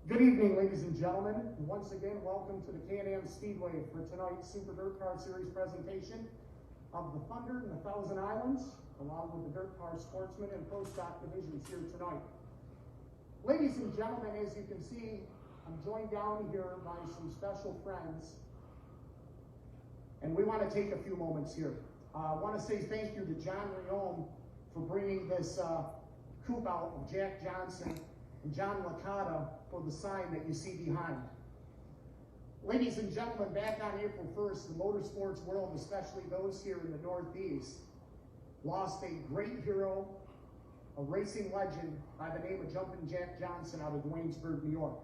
Good evening, ladies and gentlemen. Once again, welcome to the Can-Am Speedway for tonight's Super Dirt Car Series presentation of the Thunder and the Thousand Islands, along with the Dirt Car Sportsman and Pro Stock divisions here tonight. Ladies and gentlemen, as you can see, I'm joined down here by some special friends, and we want to take a few moments here. I want to say thank you to John Reynolds for bringing this coupe out of Jack Johnson and John Licata for the sign that you see behind. Ladies and gentlemen, back on April 1st, the motorsports world, especially those here in the Northeast, lost a great hero, a racing legend by the name of Jumpin' Jack Johnson out of Waynesburg, New York.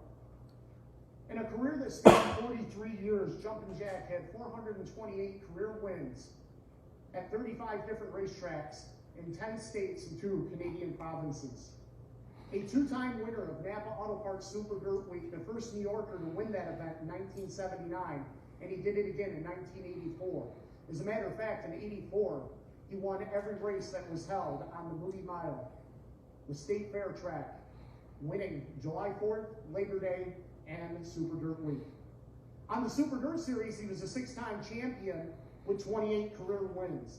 In a career that spanned 43 years, Jumpin' Jack had 428 career wins at 35 different racetracks in 10 states and 2 Canadian provinces. A two-time winner of Napa Auto Parts Super Dirt Week, the first New Yorker to win that event in 1979, and he did it again in 1984. As a matter of fact, in 84, he won every race that was held on the Moody Mile, the State Fair track, winning July 4th, Labor Day, and Super Dirt Week. On the Super Dirt Series, he was a 6-time champion with 28 career wins,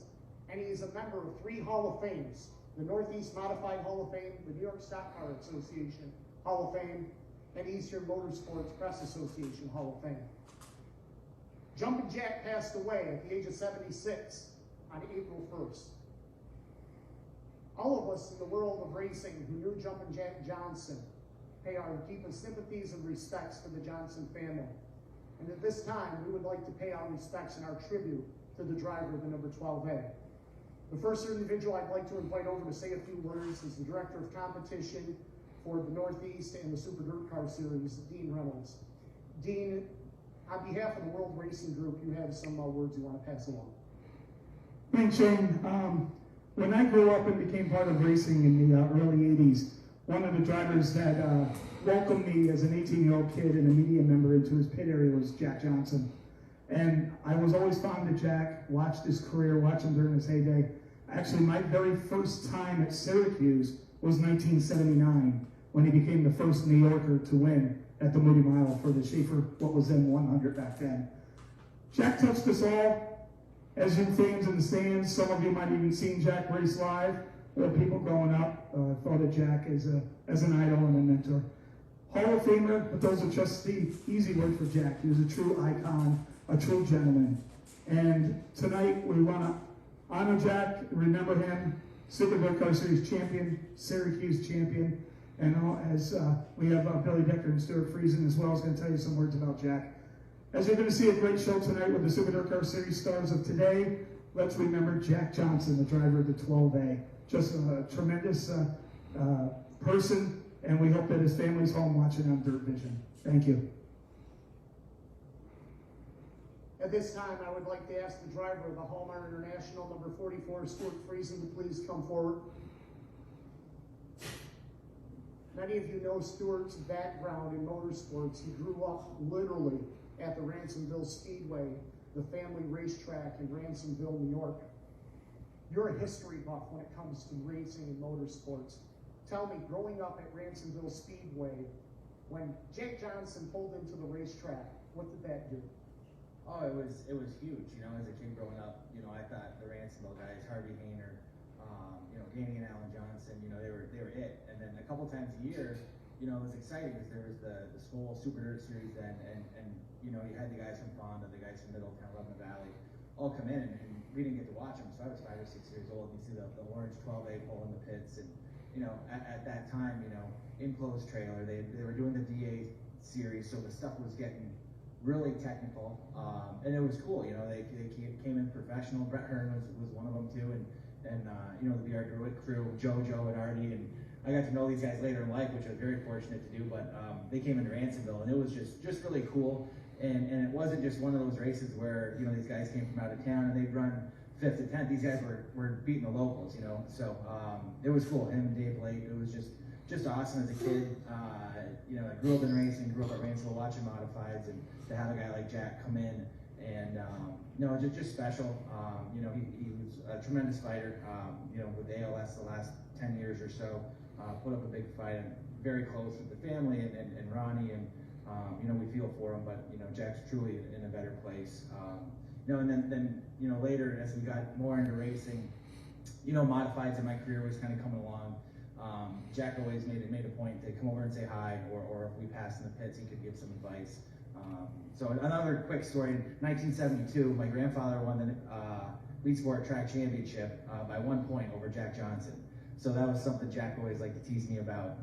and he is a member of 3 Hall of Fames: the Northeast Modified Hall of Fame, the New York Stock Car Association Hall of Fame, and Eastern Motorsports Press Association Hall of Fame. Jumpin' Jack passed away at the age of 76 on April 1st. All of us in the world of racing who knew Jumpin' Jack Johnson pay our deepest sympathies and respects to the Johnson family. And at this time, we would like to pay our respects and our tribute to the driver of the number 12A. The first individual I'd like to invite over to say a few words is the Director of Competition for the Northeast and the Super Dirt Car Series, Dean Reynolds. Dean, on behalf of the World Racing Group, you have some words you want to pass along. Thanks, Shane. When I grew up and became part of racing in the early 80s, one of the drivers that welcomed me as an 18-year-old kid and a media member into his pit area was Jack Johnson. And I was always fond of Jack, watched his career, watched him during his heyday. Actually, my very first time at Syracuse was 1979, when he became the first New Yorker to win at the Moody Mile for the Schaefer, what was then 100 back then. Jack touched us all as youth fans in the stands. Some of you might have even seen Jack race live. There were people growing up thought of Jack as an idol and a mentor. Hall of Famer, but those are just the easy word for Jack. He was a true icon, a true gentleman. And tonight we want to honor Jack, remember him, Super Dirt Car Series champion, Syracuse champion, and as we have Billy Decker and Stewart Friesen as well is going to tell you some words about Jack. As you're going to see a great show tonight with the Super Dirt Car Series stars of today, let's remember Jack Johnson, the driver of the 12A. Just a tremendous person, and we hope that his family's home watching on Dirt Vision. Thank you. At this time, I would like to ask the driver of the Hallmark International, number 44, Stewart Friesen, to please come forward. Many of you know Stewart's background in motorsports. He grew up literally at the Ransomville Speedway, the family racetrack in Ransomville, New York. You're a history buff when it comes to racing and motorsports. Tell me, growing up at Ransomville Speedway, when Jack Johnson pulled into the racetrack, what did that do? Oh, it was huge. You know, as a kid growing up, you know, I thought the Ransomville guys, Harvey Hayner, you know, Danny and Alan Johnson, you know, they were it. And then a couple times a year, you know, it was exciting because there was the small Super Dirt Series then, and you know, you had the guys from Fonda, the guys from Middletown, Lebanon Valley, all come in, and we didn't get to watch them. So I was 5 or 6 years old, and you see the orange 12A pole in the pits, and you know, at that time, you know, enclosed trailer, they were doing the DA series, so the stuff was getting really technical, and it was cool. You know, they came in professional. Brett Hearn was one of them too, and you know, the VR Druid crew, JoJo and Artie, and I got to know these guys later in life, which I was very fortunate to do. But they came into Ransomville, and it was just really cool. And it wasn't just one of those races where, you know, these guys came from out of town and they'd run 5th to 10th. These guys were beating the locals, you know. So it was cool. Him and Dave Blake, it was just awesome as a kid. You know, I grew up in racing, grew up at Ransomville watching modifieds, and to have a guy like Jack come in and you know, just special. You know, he was a tremendous fighter. You know, with ALS the last 10 years or so, put up a big fight. I'm very close with the family and Ronnie, and you know, we feel for him, but you know, Jack's truly in a better place. You know, and then you know, later as we got more into racing, you know, modifieds in my career was kind of coming along. Jack always made a point to come over and say hi, or if we passed in the pits, he could give some advice. So another quick story, in 1972, my grandfather won the Lead Sport Track Championship by 1 point over Jack Johnson. So that was something Jack always liked to tease me about,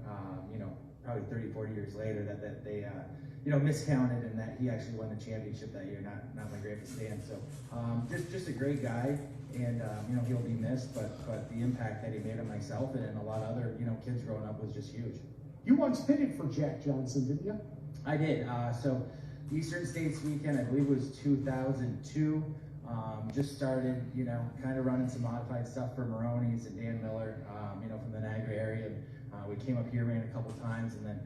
you know, probably 30, 40 years later, that they, you know, miscounted and that he actually won the championship that year, not my grandpa Stan. So just a great guy, and you know, he'll be missed, but the impact that he made on myself and a lot of other, you know, kids growing up was just huge. You once pitted for Jack Johnson, didn't you? I did. So Eastern States weekend, I believe it was 2002. Just started, you know, kind of running some modified stuff for Maroney's and Dan Miller, you know, from the Niagara area. We came up here, ran a couple times, and then,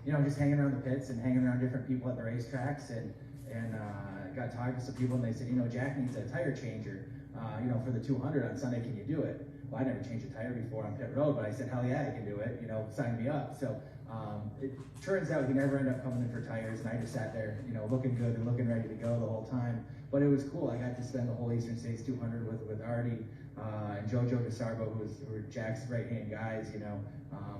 you know, just hanging around the pits and hanging around different people at the racetracks, and got talking to some people, and they said, you know, Jack needs a tire changer, you know, for the 200 on Sunday. Can you do it? Well, I never changed a tire before on pit road, but I said, hell yeah, I can do it. You know, sign me up. So it turns out he never ended up coming in for tires, and I just sat there, you know, looking good and looking ready to go the whole time. But it was cool. I got to spend the whole Eastern States 200 with Artie and Jojo DeSarbo, who were Jack's right-hand guys, you know,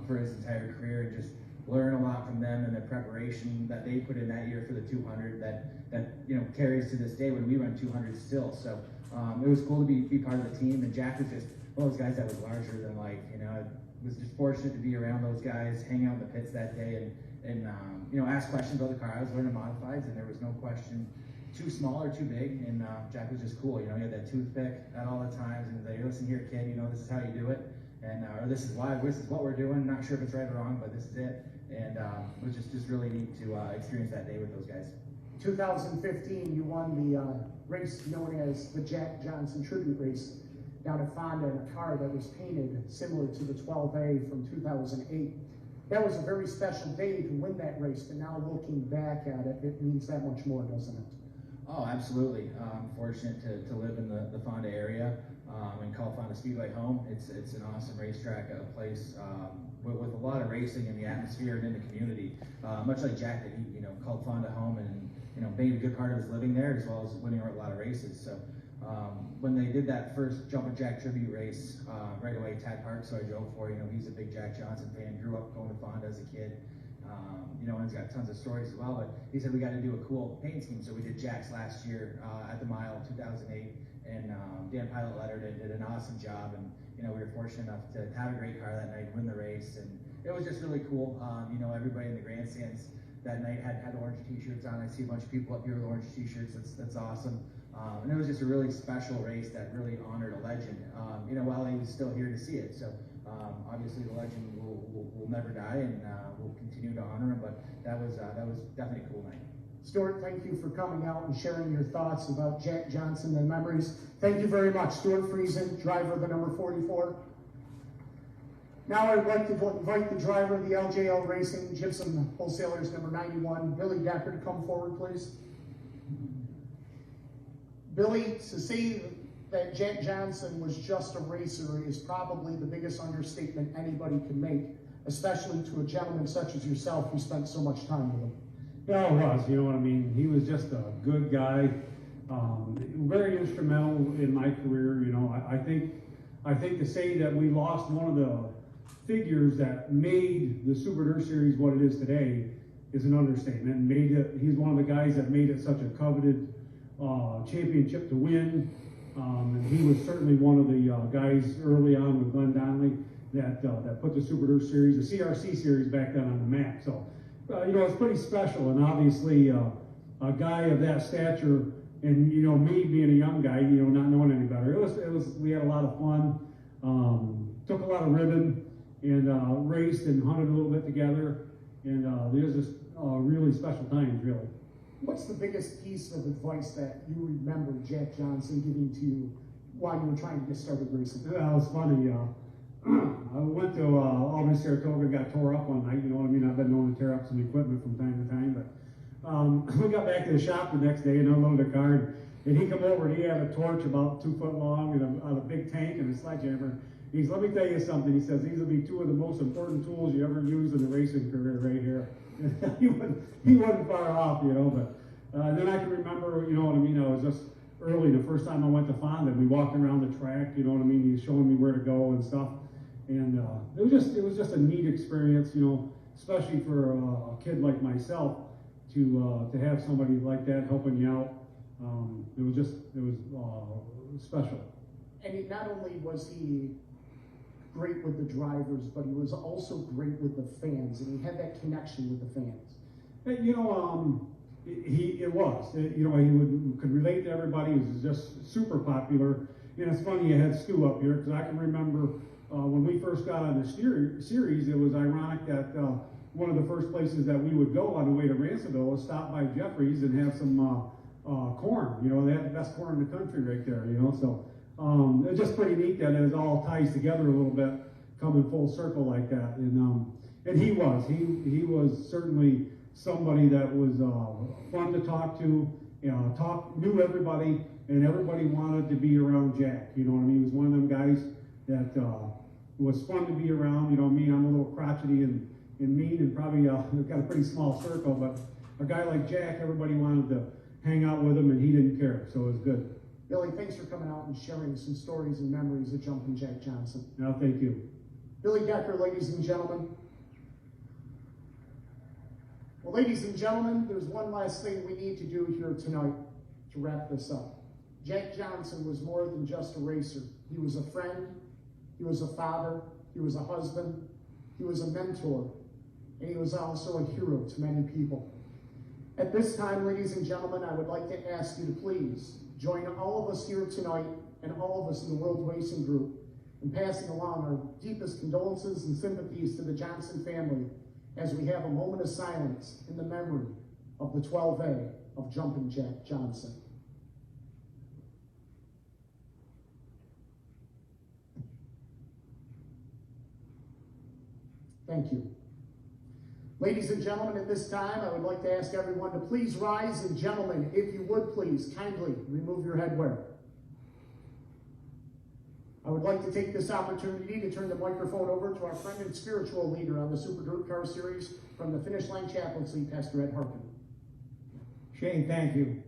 for his entire career, and just learn a lot from them and the preparation that they put in that year for the 200 that you know, carries to this day when we run 200 still. So it was cool to be part of the team, and Jack was just one of those guys that was larger than life. You know, I was just fortunate to be around those guys, hang out in the pits that day, and you know, ask questions about the car. I was learning modifieds, and there was no question too small or too big, and Jack was just cool. You know, he had that toothpick at all the times, and he's like, listen here, kid, you know, this is how you do it, and or this is what we're doing. Not sure if it's right or wrong, but this is it. And it was just really neat to experience that day with those guys. 2015, you won the race known as the Jack Johnson Tribute Race down at Fonda in a car that was painted similar to the 12A from 2008. That was a very special day to win that race, but now looking back at it, it means that much more, doesn't it? Oh, absolutely. I'm fortunate to live in the Fonda area and call Fonda Speedway home. It's an awesome racetrack, a place with a lot of racing in the atmosphere and in the community. Much like Jack, that he, you know, called Fonda home and, you know, made a good part of his living there, as well as winning a lot of races. So when they did that first Jumpin' Jack tribute race, right away, Tad Parks, who I drove for, you know, he's a big Jack Johnson fan, grew up going to Fonda as a kid. You know, and he's got tons of stories as well, but he said we got to do a cool paint scheme, so we did Jack's last year at the mile 2008, and Dan Pilot Letter did an awesome job, and you know, we were fortunate enough to have a great car that night, win the race, and it was just really cool. You know, everybody in the grandstands that night had orange t-shirts on. I see a bunch of people up here with orange t-shirts. That's awesome. And it was just a really special race that really honored a legend, you know, while he was still here to see it. So obviously the legend will never die, and we'll continue to honor him, but that was definitely a cool night. Stuart, thank you for coming out and sharing your thoughts about Jack Johnson and memories. Thank you very much. Stewart Friesen, driver of the number 44. Now I'd like to invite the driver of the LJL Racing Gypsum Wholesalers number 91, Billy Decker, to come forward, please. Billy, to say that Jack Johnson was just a racer is probably the biggest understatement anybody can make, especially to a gentleman such as yourself who spent so much time with him. Yeah, it was. You know what I mean? He was just a good guy, very instrumental in my career. You know, I think to say that we lost one of the figures that made the Super Dirt Series what it is today is an understatement. He's one of the guys that made it such a coveted championship to win. And he was certainly one of the guys early on with Glenn Donnelly that put the Super Dirt Series, the CRC Series back then on the map. So, you know, it's pretty special, and obviously a guy of that stature, and you know, me being a young guy, you know, not knowing any better, we had a lot of fun, took a lot of ribbon, and raced and hunted a little bit together, and there's just really special times, really. What's the biggest piece of advice that you remember Jack Johnson giving to you while you were trying to get started racing? Yeah, it was funny. I went to Albany, Saratoga, got tore up one night. You know what I mean? I've been known to tear up some equipment from time to time, but we got back to the shop the next day and unloaded the car, and he come over and he had a torch about 2 foot long and a big tank and a sledgehammer, He says, let me tell you something. He says, these will be two of the most important tools you ever use in the racing career right here. he wasn't far off, you know, but then I can remember, you know what I mean, I was just early, the first time I went to Fonda, we walked around the track, you know what I mean, he was showing me where to go and stuff. And it was just a neat experience, you know, especially for a kid like myself to have somebody like that helping you out. It was special. And not only was he great with the drivers, but he was also great with the fans, and he had that connection with the fans. You know, he could relate to everybody. He was just super popular. And it's funny you had Stu up here, because I can remember when we first got on the series, it was ironic that one of the first places that we would go on the way to Ransomville was stop by Jeffrey's and have some corn. You know, they had the best corn in the country right there, you know, so it's just pretty neat that it all ties together a little bit, coming full circle like that. And he was certainly somebody that was fun to talk to, knew everybody, and everybody wanted to be around Jack. You know what I mean? He was one of them guys that was fun to be around. You know me, I'm a little crotchety and mean, and probably got a pretty small circle, but a guy like Jack, everybody wanted to hang out with him, and he didn't care, so it was good. Billy, thanks for coming out and sharing some stories and memories of Jumpin' Jack Johnson. No, thank you. Billy Decker, ladies and gentlemen. Well, ladies and gentlemen, there's one last thing we need to do here tonight to wrap this up. Jack Johnson was more than just a racer. He was a friend, he was a father, he was a husband, he was a mentor, and he was also a hero to many people. At this time, ladies and gentlemen, I would like to ask you to please join all of us here tonight and all of us in the World Racing Group in passing along our deepest condolences and sympathies to the Johnson family as we have a moment of silence in the memory of the 12A of Jumpin' Jack Johnson. Thank you. Ladies and gentlemen, at this time, I would like to ask everyone to please rise, and gentlemen, if you would please kindly remove your headwear. I would like to take this opportunity to turn the microphone over to our friend and spiritual leader on the Super Dirt Car Series from the Finish Line Chaplaincy, Pastor Ed Harkin. Shane, thank you.